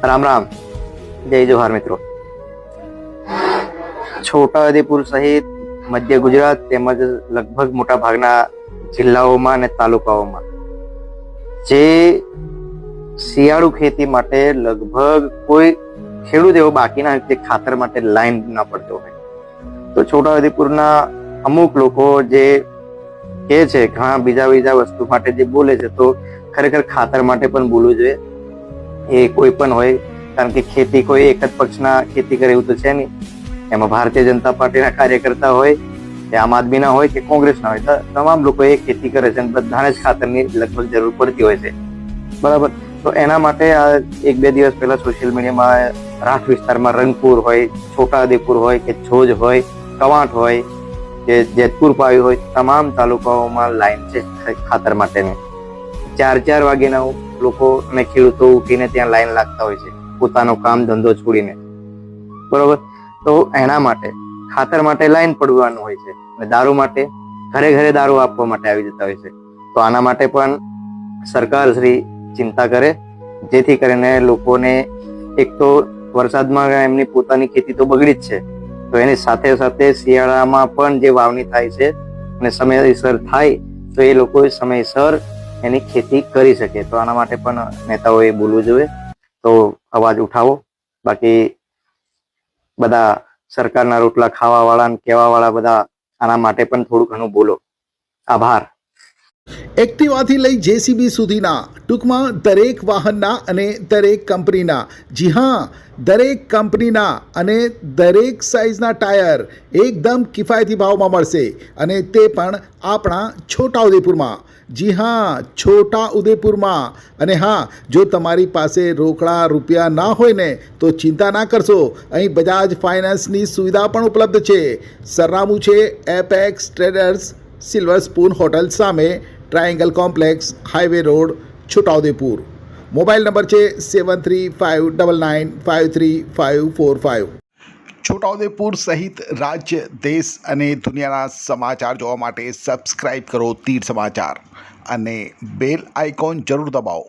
રામ રામ, જય જોહાર મિત્રો। છોટાઉદેપુર સહિત મધ્ય ગુજરાત તેમજ લગભગ મોટા ભાગના જિલ્લાઓમાં અને તાલુકાઓમાં જે શિયાળુ ખેતી માટે લગભગ કોઈ ખેડૂત એવો બાકી ના જે ખાતર માટે લાઈન ના પડતો હોય, તો છોટાઉદેપુરના અમુક લોકો જે કે છે ઘણા બીજા વસ્તુ માટે જે બોલે છે, તો ખરેખર ખાતર માટે પણ બોલવું જોઈએ। એ કોઈ પણ હોય, કારણ કે ખેતી કોઈ એક જ પક્ષના ખેતી કરે એવું તો છે નહીં। એમાં ભારતીય જનતા પાર્ટીના કાર્યકર્તા હોય કે આમ આદમીના હોય કે કોંગ્રેસના હોય, તમામ લોકો એ ખેતી કરે છે અને બધાને જ ખાતરની લગભગ જરૂર પડતી હોય છે, બરાબર। તો એના માટે આ 1-2 દિવસ પહેલા સોશિયલ મીડિયામાં રાઠ વિસ્તારમાં રંગપુર હોય, છોટાઉદેપુર હોય કે છોજ હોય, કવાંટ હોય કે જેતપુર પાવી હોય, તમામ તાલુકાઓમાં લાઈન છે ખાતર માટેની। 4-4 વાગ્યાના લોકો અને ખેડૂતો ઉઠીને ત્યાં લાઈન લાગતા હોય છે, પોતાનો કામ ધંધો છોડીને, બરોબર। તો એના માટે ખાતર માટે લાઈન પડવાનું હોય છે અને દારૂ માટે ઘરે ઘરે દારૂ આપવા માટે આવી જતા હોય છે। તો આના માટે પણ સરકાર શ્રી ચિંતા કરે, જેથી કરીને લોકોને એક તો વરસાદમાં એમની પોતાની ખેતી તો બગડી જ છે, તો એની સાથે સાથે શિયાળામાં પણ જે વાવણી થાય છે અને સમયસર થાય તો એ લોકો સમયસર એની ખેતી કરી શકે। તો આના માટે પણ નેતાઓએ બોલવું જોઈએ। તો અવાજ ઉઠાવો, બાકી બધા સરકારના રોટલા ખાવા વાળા અને કહેવા વાળા બધા આના માટે પણ થોડું ઘણું બોલો। આભાર। એક્ટિવાથી લઈ જેસીબી સુધીના, ટૂંકમાં દરેક વાહનના અને દરેક કંપનીના, જી હા, દરેક કંપનીના અને દરેક સાઇઝના ટાયર એકદમ કિફાયતી ભાવમાં મળશે, અને તે પણ આપણા છોટાઉદેપુરમાં। જી હા, છોટાઉદેપુરમાં। અને હા, જો તમારી પાસે રોકડા રૂપિયા ના હોય ને તો ચિંતા ના કરશો, અહીં બજાજ ફાઇનાન્સની સુવિધા પણ ઉપલબ્ધ છે। સરનામું છે Apex Traders, Silver Spoon hotel સામે, Triangle Complex, Highway Road, Chhota Udepur. Mobile number છે 7359953545। છોટાઉદેપુર સહિત રાજ્ય, દેશ અને દુનિયાના સમાચાર જોવા માટે સબસ્ક્રાઈબ કરો તીર સમાચાર અને બેલ આઇકોન જરૂર દબાવો।